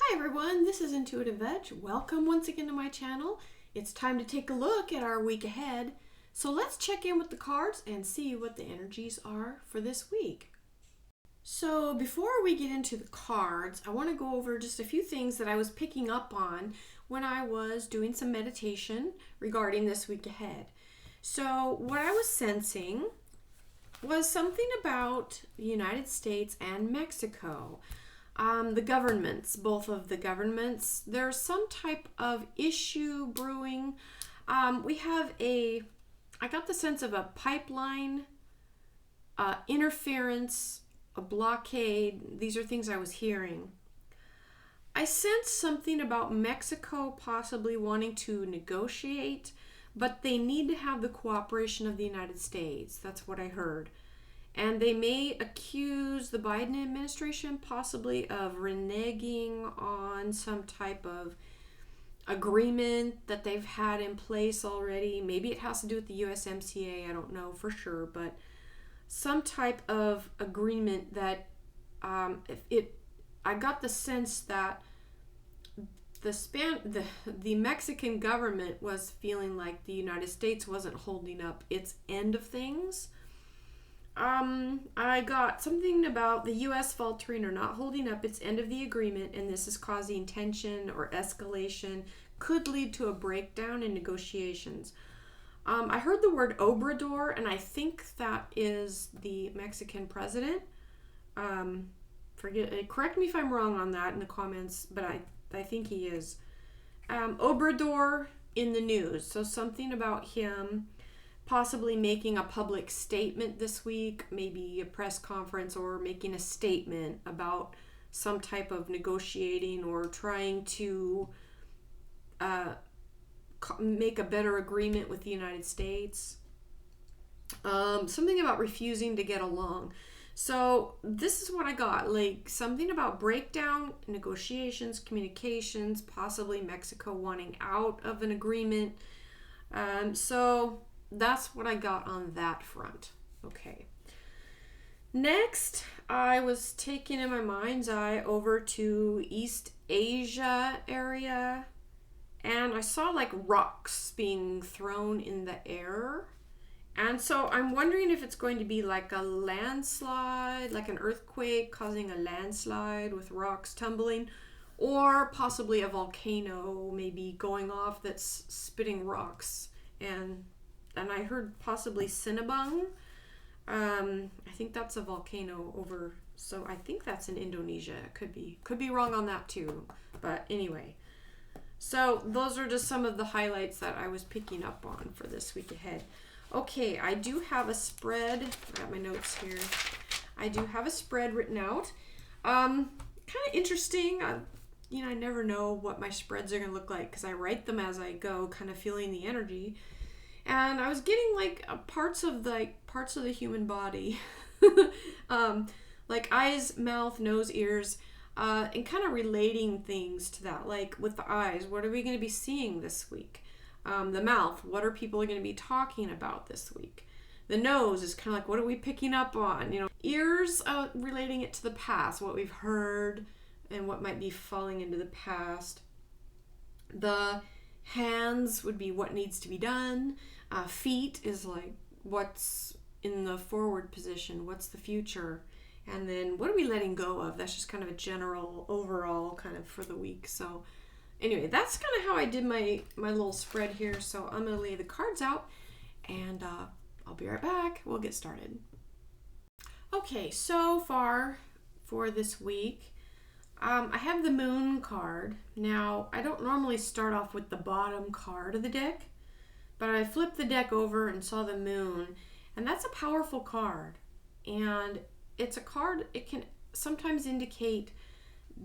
Hi everyone, this is IntuitiveEdge. Welcome once again to my channel. It's time to take a look at our week ahead. So let's check in with the cards and see what the energies are for this week. So before we get into the cards, I want to go over just a few things that I was picking up on when I was doing some meditation regarding this week ahead. So what I was sensing was something about the United States and Mexico. The governments, both of the governments, there's some type of issue brewing. I got the sense of a pipeline, interference, a blockade. These are things I was hearing. I sense something about Mexico possibly wanting to negotiate, but they need to have the cooperation of the United States. That's what I heard. And they may accuse the Biden administration possibly of reneging on some type of agreement that they've had in place already. Maybe it has to do with the USMCA, I don't know for sure, but some type of agreement that I got the sense that the Mexican government was feeling like the United States wasn't holding up its end of things. I got something about the U.S. faltering or not holding up its end of the agreement, and this is causing tension or escalation, could lead to a breakdown in negotiations. I heard the word Obrador, and I think that is the Mexican president. Correct me if I'm wrong on that in the comments, but I think he is. Obrador in the news, so something about him possibly making a public statement this week, maybe a press conference, or making a statement about some type of negotiating or trying to make a better agreement with the United States. Something about refusing to get along. So this is what I got, like something about breakdown, negotiations, communications, possibly Mexico wanting out of an agreement. So that's what I got on that front. Okay. Next, I was taking in my mind's eye over to East Asia area, and I saw like rocks being thrown in the air. And so I'm wondering if it's going to be like a landslide, like an earthquake causing a landslide with rocks tumbling, or possibly a volcano maybe going off that's spitting rocks. And I heard possibly Sinabung. I think that's a volcano over, so I think that's in Indonesia. Could be wrong on that too. But anyway, so those are just some of the highlights that I was picking up on for this week ahead. Okay, I do have a spread. I got my notes here. I do have a spread written out. Kind of interesting. I never know what my spreads are going to look like because I write them as I go, kind of feeling the energy. And I was getting like parts of the human body, like eyes, mouth, nose, ears, and kind of relating things to that. Like with the eyes, what are we going to be seeing this week? The mouth, what are people going to be talking about this week? The nose is kind of like, what are we picking up on? Ears, relating it to the past, what we've heard and what might be falling into the past. The hands would be what needs to be done. Feet is like what's in the forward position, what's the future, and then what are we letting go of? That's just kind of a general overall kind of for the week. So anyway, that's kind of how I did my little spread here. So I'm going to lay the cards out and I'll be right back. We'll get started. Okay, so far for this week, I have the Moon card. Now, I don't normally start off with the bottom card of the deck, but I flipped the deck over and saw the Moon, and that's a powerful card. And it's a card, it can sometimes indicate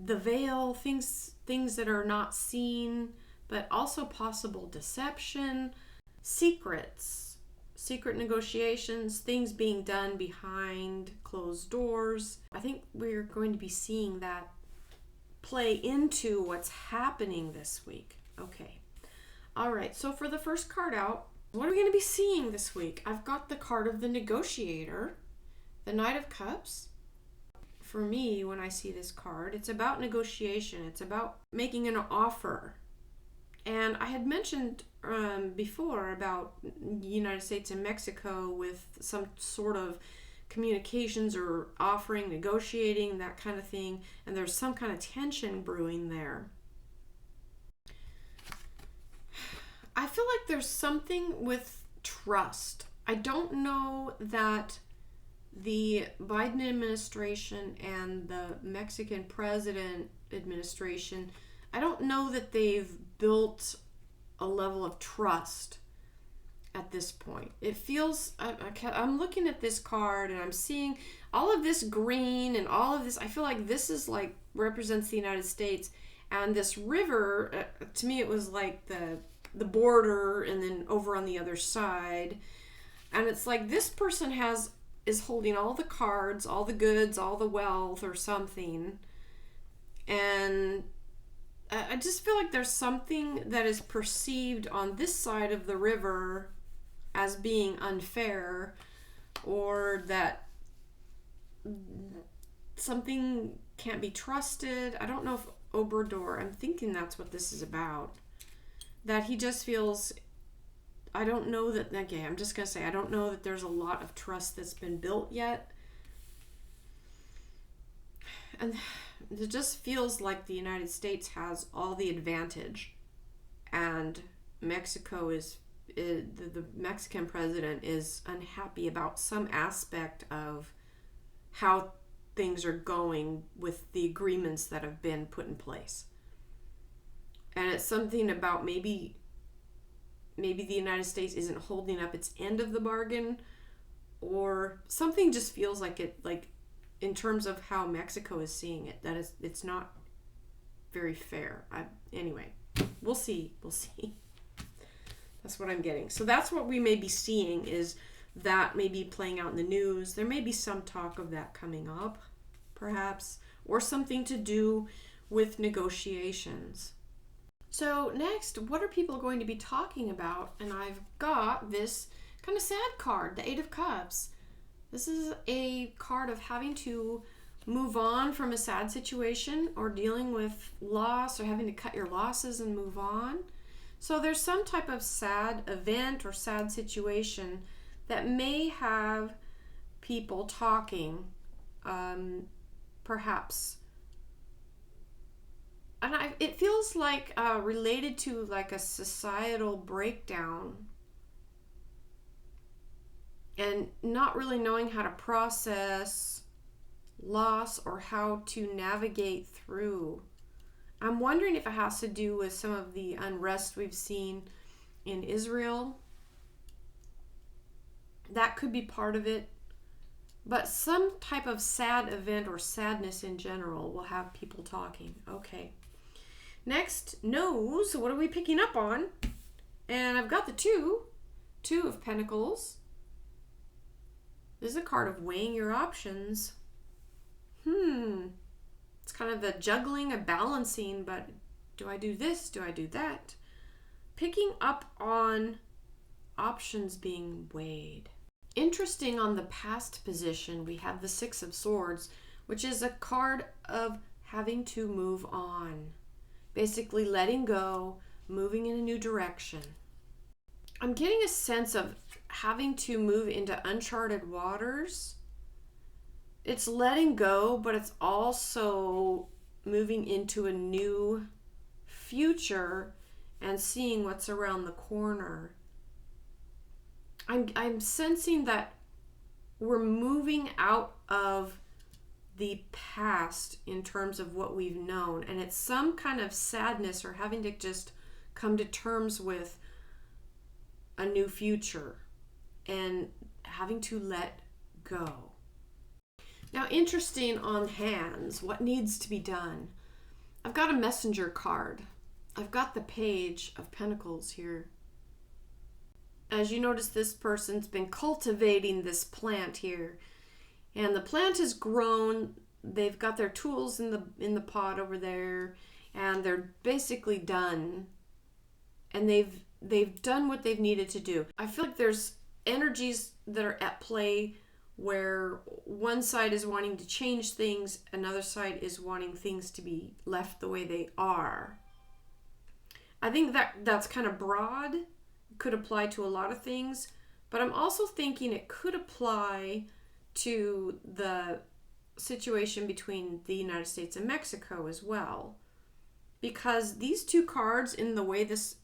the veil, things that are not seen, but also possible deception, secrets, secret negotiations, things being done behind closed doors. I think we're going to be seeing that play into what's happening this week. Okay. All right. So for the first card out, what are we going to be seeing this week? I've got the card of the Negotiator, the Knight of Cups. for me when I see this card. It's about negotiation. It's about making an offer. And I had mentioned before about the United States and Mexico with some sort of communications or offering, negotiating, that kind of thing. And there's some kind of tension brewing there. I feel like there's something with trust. I don't know that the Biden administration and the Mexican president administration, I don't know that they've built a level of trust at this point. It feels, I'm looking at this card and I'm seeing all of this green and all of this. I feel like this is like represents the United States, and this river, to me it was like the border, and then over on the other side. And it's like this person is holding all the cards, all the goods, all the wealth or something. And I just feel like there's something that is perceived on this side of the river as being unfair, or that something can't be trusted. I don't know if Obrador, I'm thinking that's what this is about. That he just feels, I don't know that, okay, I'm just going to say, I don't know that there's a lot of trust that's been built yet. And it just feels like the United States has all the advantage, and Mexico is, the Mexican president is unhappy about some aspect of how things are going with the agreements that have been put in place. And it's something about maybe the United States isn't holding up its end of the bargain, or something just feels like it, like in terms of how Mexico is seeing it, that it's not very fair. Anyway, we'll see. That's what I'm getting. So that's what we may be seeing, is that may be playing out in the news. There may be some talk of that coming up, perhaps, or something to do with negotiations. So next, what are people going to be talking about? And I've got this kind of sad card, the Eight of Cups. This is a card of having to move on from a sad situation, or dealing with loss, or having to cut your losses and move on. So there's some type of sad event or sad situation that may have people talking, perhaps. And it feels like related to like a societal breakdown, and not really knowing how to process loss or how to navigate through. I'm wondering if it has to do with some of the unrest we've seen in Israel. That could be part of it. But some type of sad event or sadness in general will have people talking. Okay. Next, nose. What are we picking up on? And I've got the Two of Pentacles. This is a card of weighing your options. It's kind of the juggling, a balancing, but do I do this? Do I do that? Picking up on options being weighed. Interesting, on the past position, we have the Six of Swords, which is a card of having to move on. Basically letting go, moving in a new direction. I'm getting a sense of having to move into uncharted waters. It's letting go, but it's also moving into a new future and seeing what's around the corner. I'm sensing that we're moving out of the past in terms of what we've known, and it's some kind of sadness or having to just come to terms with a new future and having to let go. Now, interesting on hands, what needs to be done? I've got a messenger card. I've got the Page of Pentacles here. As you notice, this person's been cultivating this plant here. And the plant has grown. They've got their tools in the pot over there, and they're basically done. And they've done what they've needed to do. I feel like there's energies that are at play where one side is wanting to change things, another side is wanting things to be left the way they are. I think that's kind of broad, could apply to a lot of things, but I'm also thinking it could apply to the situation between the United States and Mexico as well. Because these two cards, in the way this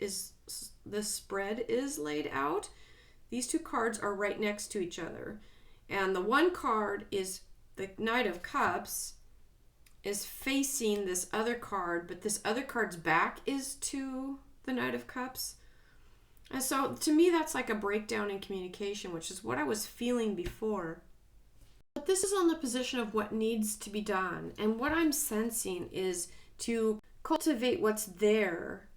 spread is laid out, these two cards are right next to each other. And the one card is the Knight of Cups is facing this other card, but this other card's back is to the Knight of Cups. And so to me, that's like a breakdown in communication, which is what I was feeling before. But this is on the position of what needs to be done. And what I'm sensing is to cultivate what's there.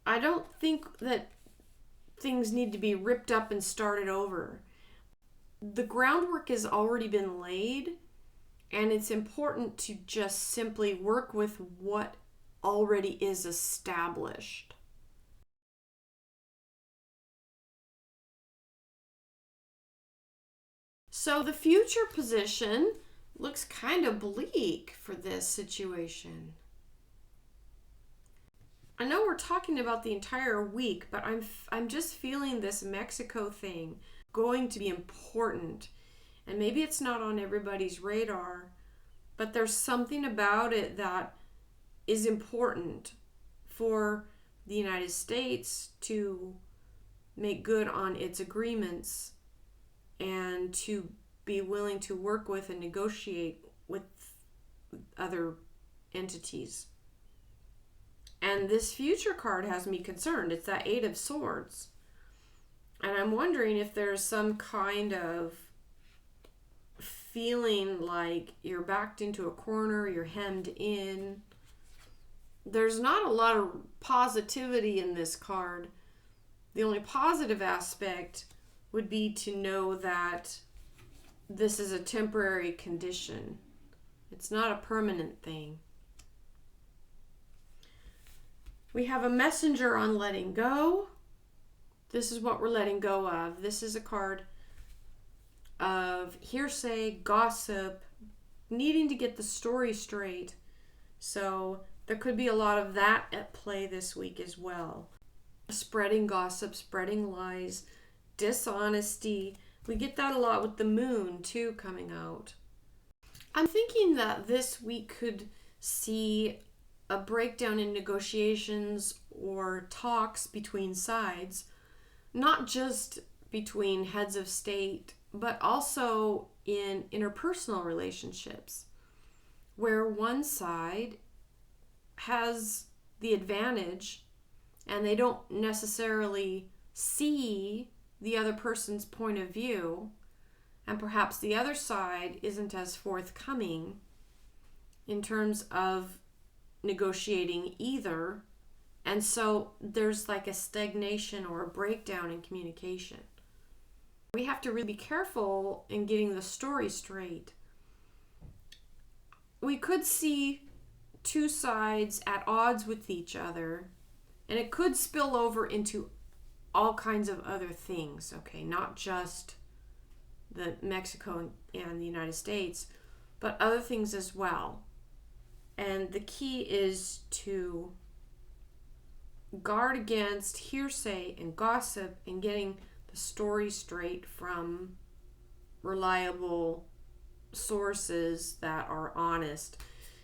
I don't think that things need to be ripped up and started over. The groundwork has already been laid, and it's important to just simply work with what already is established. So the future position looks kind of bleak for this situation. I know we're talking about the entire week, but I'm just feeling this Mexico thing going to be important. And maybe it's not on everybody's radar, but there's something about it that is important for the United States to make good on its agreements and to be willing to work with and negotiate with other entities. And this future card has me concerned. It's that Eight of Swords. And I'm wondering if there's some kind of feeling like you're backed into a corner, you're hemmed in. There's not a lot of positivity in this card. The only positive aspect would be to know that this is a temporary condition. It's not a permanent thing. We have a messenger on letting go. This is what we're letting go of. This is a card of hearsay, gossip, needing to get the story straight. So there could be a lot of that at play this week as well. Spreading gossip, spreading lies, dishonesty. We get that a lot with the moon too coming out. I'm thinking that this week could see a breakdown in negotiations or talks between sides, not just between heads of state, but also in interpersonal relationships, where one side has the advantage and they don't necessarily see the other person's point of view, and perhaps the other side isn't as forthcoming in terms of negotiating either, and so there's like a stagnation or a breakdown in communication. We have to really be careful in getting the story straight. We could see two sides at odds with each other, and it could spill over into all kinds of other things, okay? Not just the Mexico and the United States, but other things as well. And the key is to guard against hearsay and gossip and getting the story straight from reliable sources that are honest.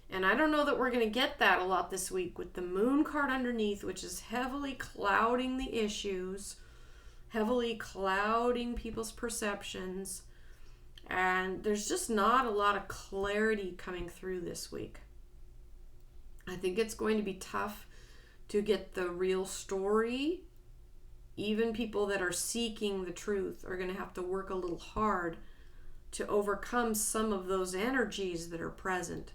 And I don't know that we're going to get that a lot this week with the moon card underneath, which is heavily clouding the issues, heavily clouding people's perceptions. And there's just not a lot of clarity coming through this week. I think it's going to be tough to get the real story. Even people that are seeking the truth are going to have to work a little hard to overcome some of those energies that are present.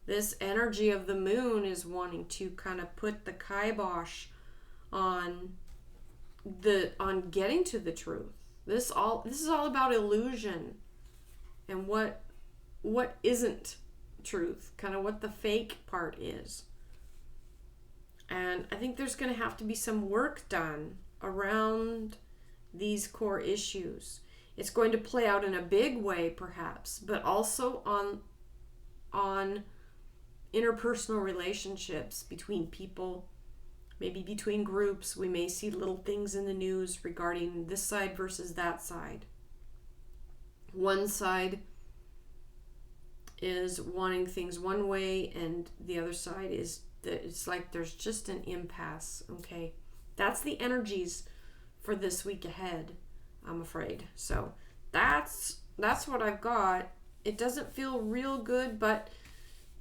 This energy of the moon is wanting to kind of put the kibosh on getting to the truth. This is all about illusion and what isn't truth, kind of what the fake part is. And I think there's going to have to be some work done around these core issues. It's going to play out in a big way, perhaps, but also on interpersonal relationships between people, maybe between groups. We may see little things in the news regarding this side versus that side. One side is wanting things one way, and the other side is that it's like there's just an impasse. Okay, that's the energies for this week ahead, I'm afraid. So that's what I've got. It doesn't feel real good, but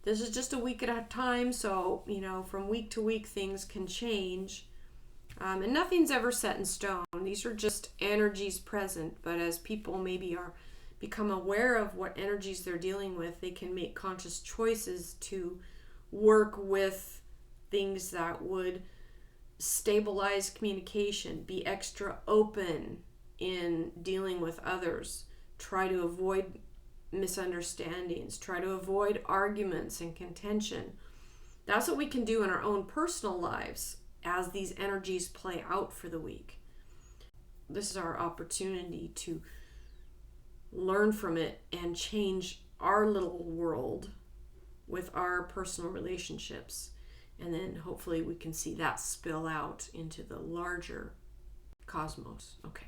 this is just a week at a time, so, from week to week things can change. And nothing's ever set in stone. These are just energies present, but as people maybe become aware of what energies they're dealing with, they can make conscious choices to work with things that would stabilize communication, be extra open in dealing with others, try to avoid misunderstandings, try to avoid arguments and contention. That's what we can do in our own personal lives as these energies play out for the week. This is our opportunity to learn from it and change our little world with our personal relationships. And then hopefully we can see that spill out into the larger cosmos. Okay.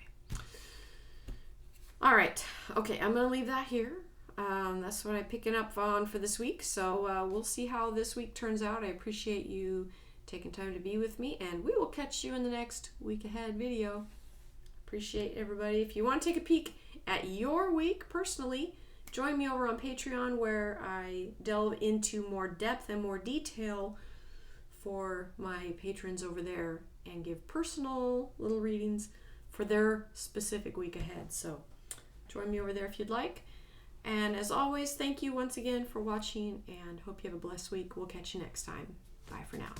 All right. Okay, I'm going to leave that here. That's what I'm picking up on for this week. So we'll see how this week turns out. I appreciate you taking time to be with me, and we will catch you in the next week ahead video. Appreciate everybody. If you want to take a peek at your week personally, join me over on Patreon, where I delve into more depth and more detail for my patrons over there and give personal little readings for their specific week ahead. So join me over there if you'd like. And as always, thank you once again for watching, and hope you have a blessed week. We'll catch you next time. Bye for now.